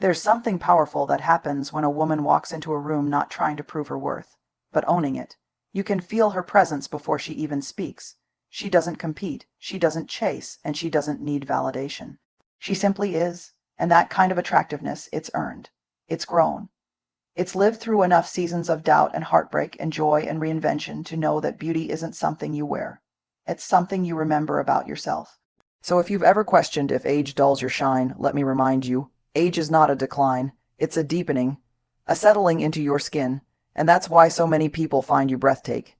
There's something powerful that happens when a woman walks into a room not trying to prove her worth, but owning it. You can feel her presence before she even speaks. She doesn't compete, she doesn't chase, and she doesn't need validation. She simply is, and that kind of attractiveness, it's earned. It's grown. It's lived through enough seasons of doubt and heartbreak and joy and reinvention to know that beauty isn't something you wear. It's something you remember about yourself. So if you've ever questioned if age dulls your shine, let me remind you, age is not a decline, it's a deepening, a settling into your skin, and that's why so many people find you breathtaking,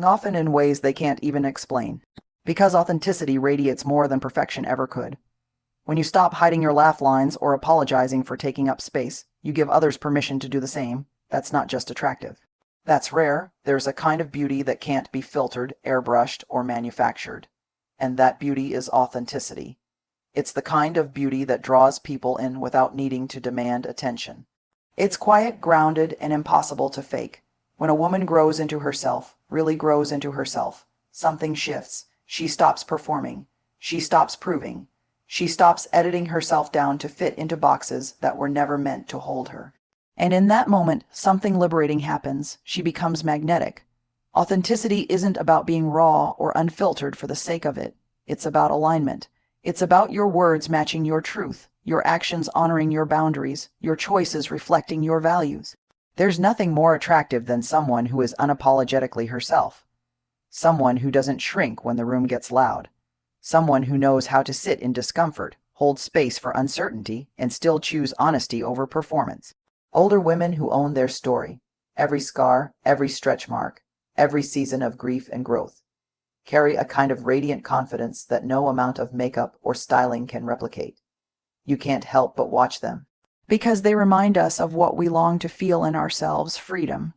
often in ways they can't even explain. Because authenticity radiates more than perfection ever could. When you stop hiding your laugh lines or apologizing for taking up space, you give others permission to do the same. That's not just attractive. That's rare. There's a kind of beauty that can't be filtered, airbrushed, or manufactured. And that beauty is authenticity. It's the kind of beauty that draws people in without needing to demand attention. It's quiet, grounded, and impossible to fake. When a woman grows into herself, really grows into herself, something shifts. She stops performing. She stops proving. She stops editing herself down to fit into boxes that were never meant to hold her. And in that moment, something liberating happens. She becomes magnetic. Authenticity isn't about being raw or unfiltered for the sake of it. It's about alignment. It's about your words matching your truth, your actions honoring your boundaries, your choices reflecting your values. There's nothing more attractive than someone who is unapologetically herself. Someone who doesn't shrink when the room gets loud. Someone who knows how to sit in discomfort, hold space for uncertainty, and still choose honesty over performance. Older women who own their story, every scar, every stretch mark, every season of grief and growth, carry a kind of radiant confidence that no amount of makeup or styling can replicate. You can't help but watch them, because they remind us of what we long to feel in ourselves: freedom.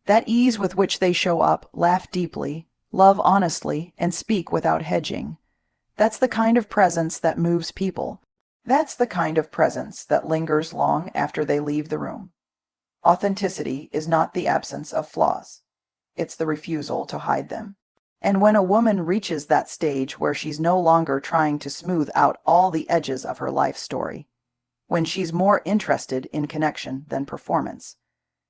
That ease with which they show up, laugh deeply, love honestly, and speak without hedging. That's the kind of presence that moves people. That's the kind of presence that lingers long after they leave the room. Authenticity is not the absence of flaws. It's the refusal to hide them. And when a woman reaches that stage where she's no longer trying to smooth out all the edges of her life story, when she's more interested in connection than performance,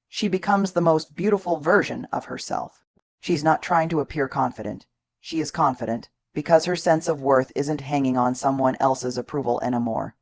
she becomes the most beautiful version of herself. She's not trying to appear confident. She is confident because her sense of worth isn't hanging on someone else's approval anymore.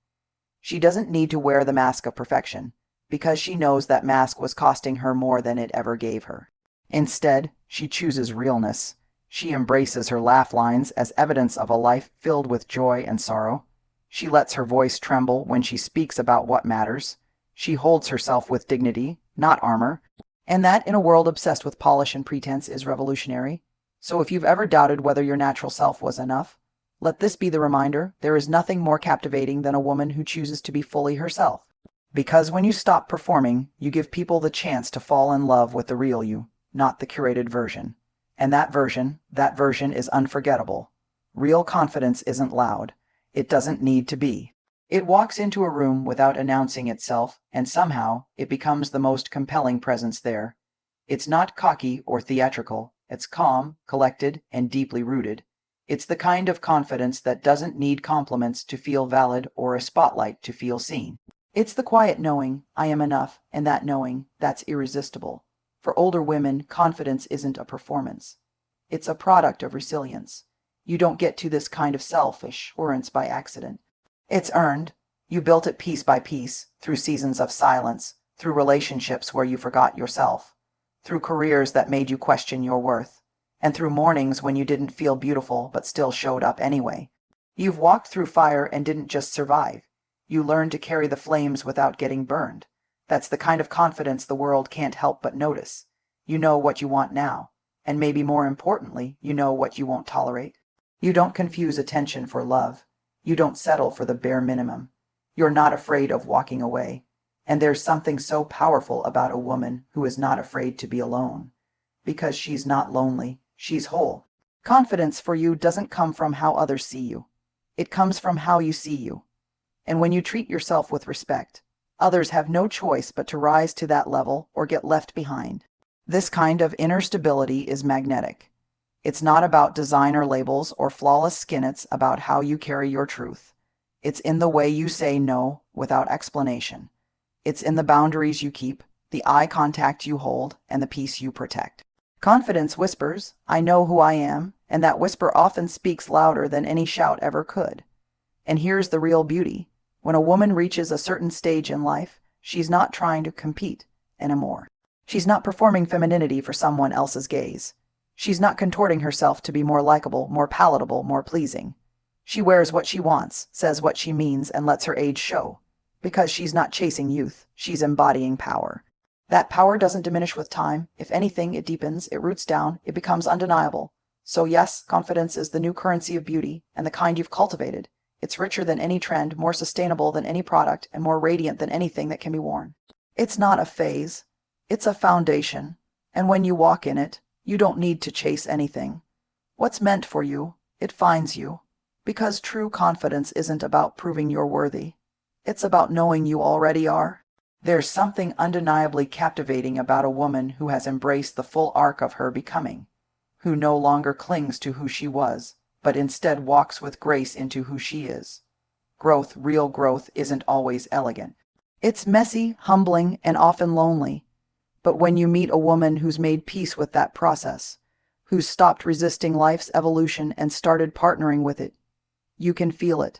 She doesn't need to wear the mask of perfection because she knows that mask was costing her more than it ever gave her. Instead, she chooses realness. She embraces her laugh lines as evidence of a life filled with joy and sorrow. She lets her voice tremble when she speaks about what matters. She holds herself with dignity, not armor. And that, in a world obsessed with polish and pretense, is revolutionary. So if you've ever doubted whether your natural self was enough, let this be the reminder: there is nothing more captivating than a woman who chooses to be fully herself. Because when you stop performing, you give people the chance to fall in love with the real you, not the curated version. And that version is unforgettable. Real confidence isn't loud. It doesn't need to be. It walks into a room without announcing itself, and somehow it becomes the most compelling presence there. It's not cocky or theatrical. It's calm, collected, and deeply rooted. It's the kind of confidence that doesn't need compliments to feel valid or a spotlight to feel seen. It's the quiet knowing, I am enough, and that knowing, that's irresistible. For older women, confidence isn't a performance. It's a product of resilience. You don't get to this kind of self-assurance by accident. It's earned. You built it piece by piece, through seasons of silence, through relationships where you forgot yourself, through careers that made you question your worth, and through mornings when you didn't feel beautiful but still showed up anyway. You've walked through fire and didn't just survive. You learned to carry the flames without getting burned. That's the kind of confidence the world can't help but notice. You know what you want now, and maybe more importantly, you know what you won't tolerate. You don't confuse attention for love. You don't settle for the bare minimum. You're not afraid of walking away. And there's something so powerful about a woman who is not afraid to be alone. Because she's not lonely, she's whole. Confidence for you doesn't come from how others see you. It comes from how you see you. And when you treat yourself with respect, others have no choice but to rise to that level or get left behind. This kind of inner stability is magnetic. It's not about designer labels or flawless skin, it's about how you carry your truth. It's in the way you say no without explanation. It's in the boundaries you keep, the eye contact you hold, and the peace you protect. Confidence whispers, "I know who I am," and that whisper often speaks louder than any shout ever could. And here's the real beauty. When a woman reaches a certain stage in life, she's not trying to compete anymore. She's not performing femininity for someone else's gaze. She's not contorting herself to be more likable, more palatable, more pleasing. She wears what she wants, says what she means, and lets her age show. Because she's not chasing youth, she's embodying power. That power doesn't diminish with time. If anything, it deepens, it roots down, it becomes undeniable. So yes, confidence is the new currency of beauty, and the kind you've cultivated. It's richer than any trend, more sustainable than any product, and more radiant than anything that can be worn. It's not a phase. It's a foundation. And when you walk in it, you don't need to chase anything. What's meant for you, it finds you. Because true confidence isn't about proving you're worthy. It's about knowing you already are. There's something undeniably captivating about a woman who has embraced the full arc of her becoming, who no longer clings to who she was, but instead walks with grace into who she is. Growth, real growth, isn't always elegant. It's messy, humbling, and often lonely. But when you meet a woman who's made peace with that process, who's stopped resisting life's evolution and started partnering with it, you can feel it.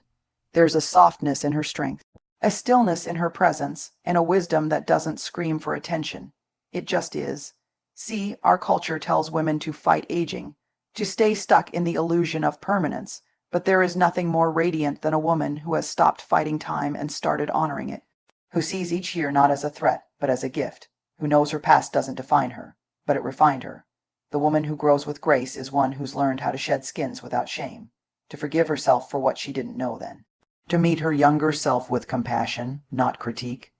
There's a softness in her strength, a stillness in her presence, and a wisdom that doesn't scream for attention. It just is. See, our culture tells women to fight aging, to stay stuck in the illusion of permanence, but there is nothing more radiant than a woman who has stopped fighting time and started honoring it, who sees each year not as a threat, but as a gift, who knows her past doesn't define her, but it refined her. The woman who grows with grace is one who's learned how to shed skins without shame, to forgive herself for what she didn't know then, to meet her younger self with compassion, not critique.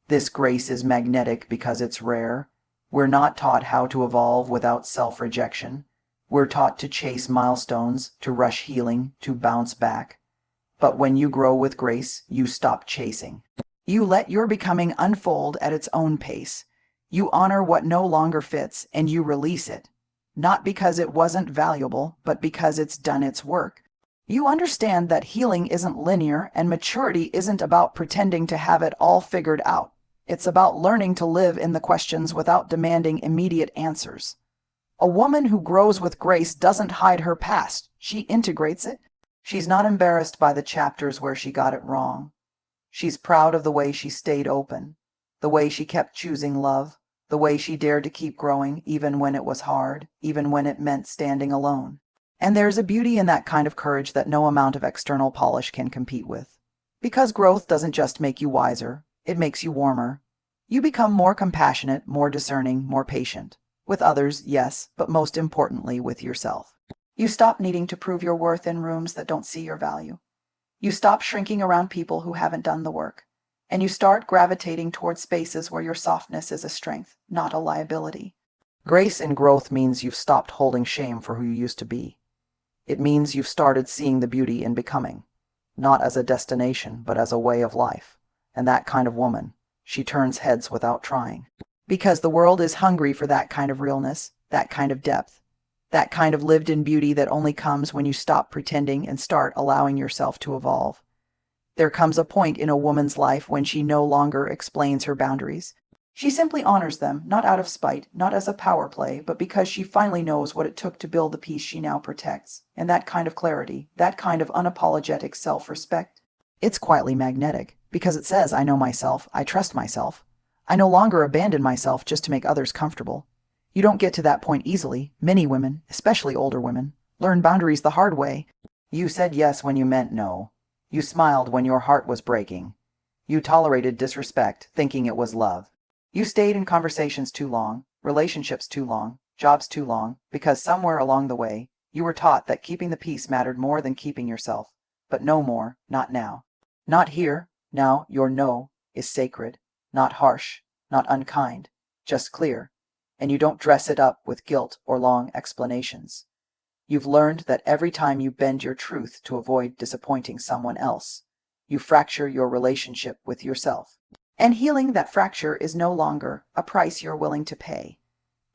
This grace is magnetic because it's rare. We're not taught how to evolve without self-rejection. We're taught to chase milestones, to rush healing, to bounce back. But when you grow with grace, you stop chasing. You let your becoming unfold at its own pace. You honor what no longer fits, and you release it. Not because it wasn't valuable, but because it's done its work. You understand that healing isn't linear, and maturity isn't about pretending to have it all figured out. It's about learning to live in the questions without demanding immediate answers. A woman who grows with grace doesn't hide her past. She integrates it. She's not embarrassed by the chapters where she got it wrong. She's proud of the way she stayed open, the way she kept choosing love, the way she dared to keep growing even when it was hard, even when it meant standing alone. And there's a beauty in that kind of courage that no amount of external polish can compete with. Because growth doesn't just make you wiser, it makes you warmer. You become more compassionate, more discerning, more patient. With others, yes, but most importantly with yourself. You stop needing to prove your worth in rooms that don't see your value. You stop shrinking around people who haven't done the work. And you start gravitating toward spaces where your softness is a strength, not a liability. Grace in growth means you've stopped holding shame for who you used to be. It means you've started seeing the beauty in becoming, not as a destination, but as a way of life. And that kind of woman, she turns heads without trying. Because the world is hungry for that kind of realness, that kind of depth, that kind of lived-in beauty that only comes when you stop pretending and start allowing yourself to evolve. There comes a point in a woman's life when she no longer explains her boundaries. She simply honors them, not out of spite, not as a power play, but because she finally knows what it took to build the peace she now protects. And that kind of clarity, that kind of unapologetic self-respect, it's quietly magnetic, because it says, I know myself, I trust myself. I no longer abandon myself just to make others comfortable. You don't get to that point easily. Many women, especially older women, learn boundaries the hard way. You said yes when you meant no. You smiled when your heart was breaking. You tolerated disrespect, thinking it was love. You stayed in conversations too long, relationships too long, jobs too long, because somewhere along the way, you were taught that keeping the peace mattered more than keeping yourself. But no more, not now. Not here. Now your no is sacred, not harsh, not unkind, just clear. And you don't dress it up with guilt or long explanations. You've learned that every time you bend your truth to avoid disappointing someone else, you fracture your relationship with yourself. And healing that fracture is no longer a price you're willing to pay.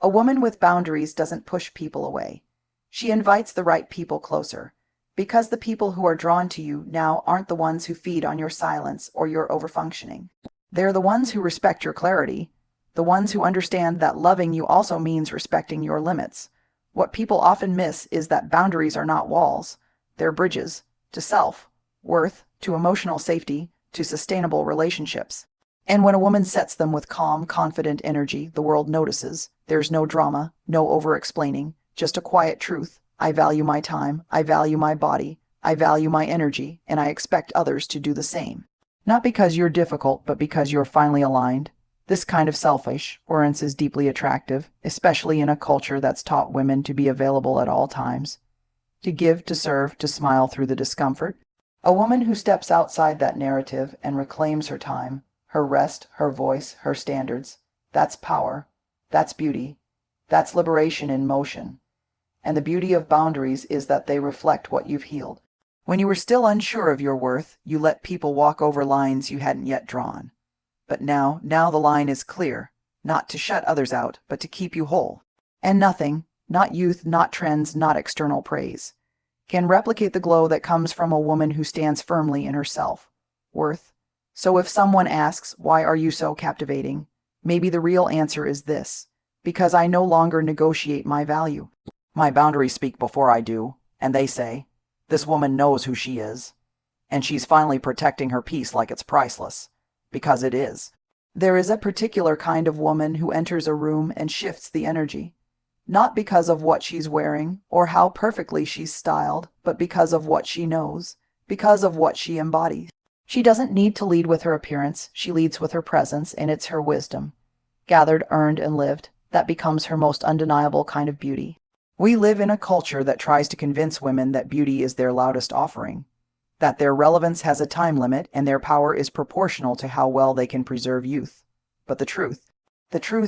A woman with boundaries doesn't push people away. She invites the right people closer. Because the people who are drawn to you now aren't the ones who feed on your silence or your overfunctioning. They're the ones who respect your clarity, the ones who understand that loving you also means respecting your limits. What people often miss is that boundaries are not walls, they're bridges to self, worth, to emotional safety, to sustainable relationships. And when a woman sets them with calm, confident energy, the world notices. There's no drama, no over-explaining, just a quiet truth. I value my time, I value my body, I value my energy, and I expect others to do the same. Not because you're difficult, but because you're finally aligned. This kind of selfish assurance is deeply attractive, especially in a culture that's taught women to be available at all times. To give, to serve, to smile through the discomfort. A woman who steps outside that narrative and reclaims her time, her rest, her voice, her standards, that's power, that's beauty, that's liberation in motion. And the beauty of boundaries is that they reflect what you've healed. When you were still unsure of your worth, you let people walk over lines you hadn't yet drawn. But now the line is clear, not to shut others out, but to keep you whole. And nothing, not youth, not trends, not external praise, can replicate the glow that comes from a woman who stands firmly in her self-worth. So if someone asks, why are you so captivating? Maybe the real answer is this: because I no longer negotiate my value. My boundaries speak before I do, and they say, this woman knows who she is, and she's finally protecting her peace like it's priceless, because it is. There is a particular kind of woman who enters a room and shifts the energy, not because of what she's wearing or how perfectly she's styled, but because of what she knows, because of what she embodies. She doesn't need to lead with her appearance, she leads with her presence, and it's her wisdom, gathered, earned, and lived, that becomes her most undeniable kind of beauty. We live in a culture that tries to convince women that beauty is their loudest offering, that their relevance has a time limit and their power is proportional to how well they can preserve youth. But the truth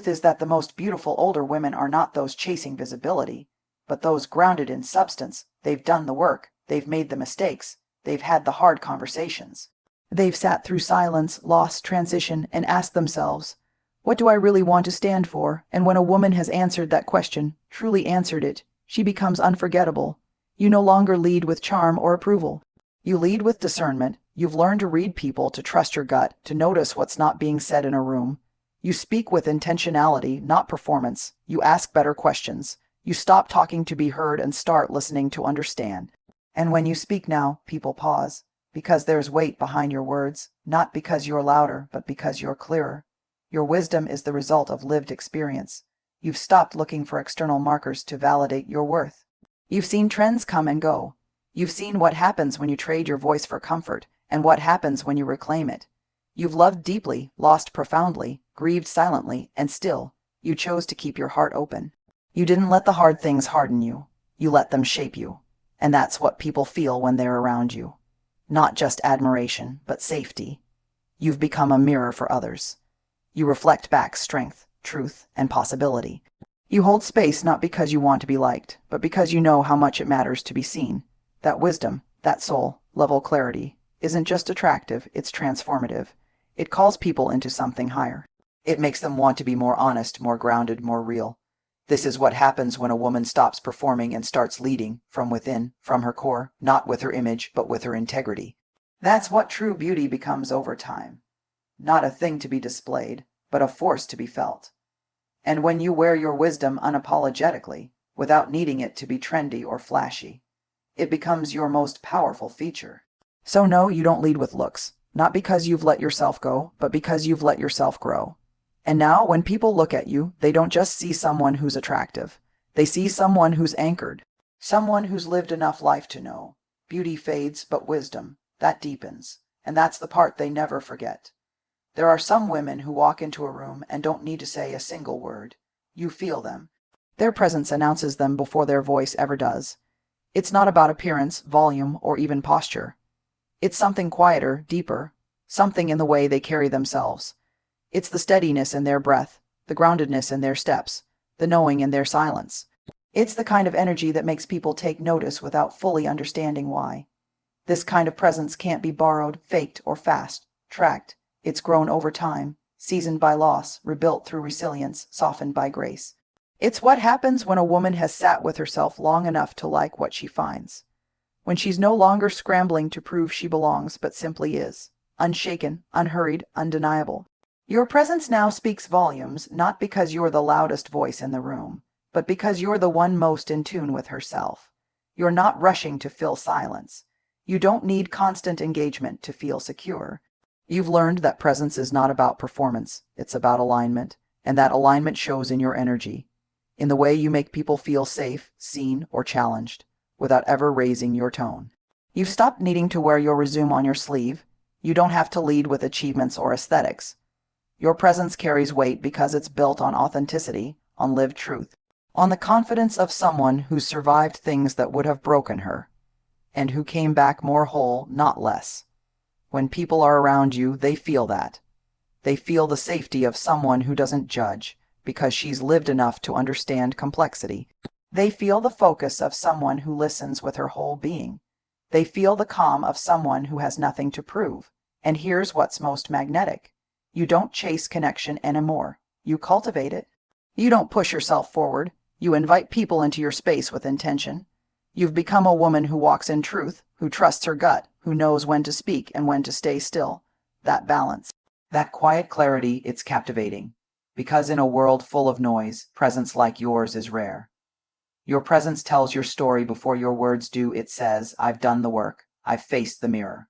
is that the most beautiful older women are not those chasing visibility, but those grounded in substance. They've done the work, they've made the mistakes, they've had the hard conversations. They've sat through silence, loss, transition, and asked themselves, what do I really want to stand for? And when a woman has answered that question, truly answered it, she becomes unforgettable. You no longer lead with charm or approval. You lead with discernment. You've learned to read people, to trust your gut, to notice what's not being said in a room. You speak with intentionality, not performance. You ask better questions. You stop talking to be heard and start listening to understand. And when you speak now, people pause, because there's weight behind your words, not because you're louder, but because you're clearer. Your wisdom is the result of lived experience. You've stopped looking for external markers to validate your worth. You've seen trends come and go. You've seen what happens when you trade your voice for comfort, and what happens when you reclaim it. You've loved deeply, lost profoundly, grieved silently, and still, you chose to keep your heart open. You didn't let the hard things harden you. You let them shape you. And that's what people feel when they're around you. Not just admiration, but safety. You've become a mirror for others. You reflect back strength, truth, and possibility. You hold space not because you want to be liked, but because you know how much it matters to be seen. That wisdom, that soul-level clarity, isn't just attractive, it's transformative. It calls people into something higher. It makes them want to be more honest, more grounded, more real. This is what happens when a woman stops performing and starts leading from within, from her core, not with her image, but with her integrity. That's what true beauty becomes over time. Not a thing to be displayed, but a force to be felt. And when you wear your wisdom unapologetically, without needing it to be trendy or flashy, it becomes your most powerful feature. So no, you don't lead with looks, not because you've let yourself go, but because you've let yourself grow. And now, when people look at you, they don't just see someone who's attractive. They see someone who's anchored, someone who's lived enough life to know. Beauty fades, but wisdom, that deepens. And that's the part they never forget. There are some women who walk into a room and don't need to say a single word. You feel them. Their presence announces them before their voice ever does. It's not about appearance, volume, or even posture. It's something quieter, deeper, something in the way they carry themselves. It's the steadiness in their breath, the groundedness in their steps, the knowing in their silence. It's the kind of energy that makes people take notice without fully understanding why. This kind of presence can't be borrowed, faked, or fast-tracked. It's grown over time, seasoned by loss, rebuilt through resilience, softened by grace. It's what happens when a woman has sat with herself long enough to like what she finds. when she's no longer scrambling to prove she belongs, but simply is, unshaken, unhurried, undeniable. Your presence now speaks volumes, not because you're the loudest voice in the room, but because you're the one most in tune with herself. You're not rushing to fill silence. You don't need constant engagement to feel secure. You've learned that presence is not about performance, it's about alignment, and that alignment shows in your energy, in the way you make people feel safe, seen, or challenged, without ever raising your tone. You've stopped needing to wear your resume on your sleeve. You don't have to lead with achievements or aesthetics. Your presence carries weight because it's built on authenticity, on lived truth, on the confidence of someone who survived things that would have broken her, and who came back more whole, not less. When people are around you, they feel that. They feel the safety of someone who doesn't judge, because she's lived enough to understand complexity. They feel the focus of someone who listens with her whole being. They feel the calm of someone who has nothing to prove. And here's what's most magnetic. You don't chase connection anymore. You cultivate it. You don't push yourself forward. You invite people into your space with intention. You've become a woman who walks in truth, who trusts her gut, who knows when to speak and when to stay still. That balance, that quiet clarity, it's captivating. Because in a world full of noise, presence like yours is rare. Your presence tells your story before your words do. It says, I've done the work. I've faced the mirror.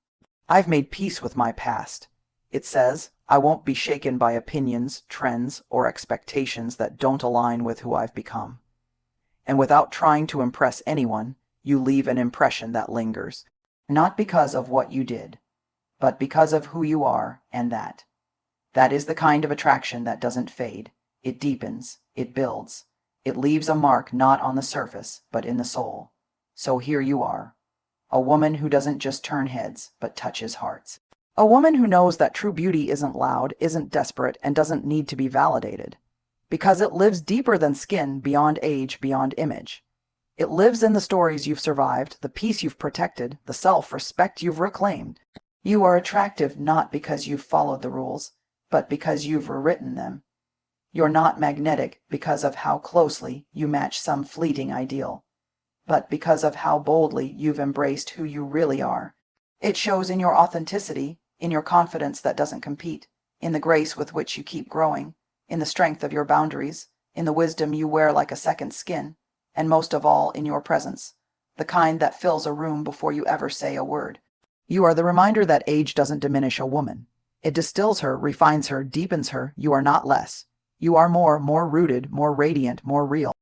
I've made peace with my past. It says, I won't be shaken by opinions, trends, or expectations that don't align with who I've become. And without trying to impress anyone, you leave an impression that lingers, not because of what you did, but because of who you are, and that is the kind of attraction that doesn't fade. It deepens, it builds, it leaves a mark not on the surface, but in the soul. So here you are, a woman who doesn't just turn heads, but touches hearts. A woman who knows that true beauty isn't loud, isn't desperate, and doesn't need to be validated. Because it lives deeper than skin, beyond age, beyond image. It lives in the stories you've survived, the peace you've protected, the self-respect you've reclaimed. You are attractive not because you've followed the rules, but because you've rewritten them. You're not magnetic because of how closely you match some fleeting ideal, but because of how boldly you've embraced who you really are. It shows in your authenticity, in your confidence that doesn't compete, in the grace with which you keep growing, in the strength of your boundaries, in the wisdom you wear like a second skin, and most of all in your presence, the kind that fills a room before you ever say a word. You are the reminder that age doesn't diminish a woman. It distills her, refines her, deepens her. You are not less. You are more rooted, more radiant, more real.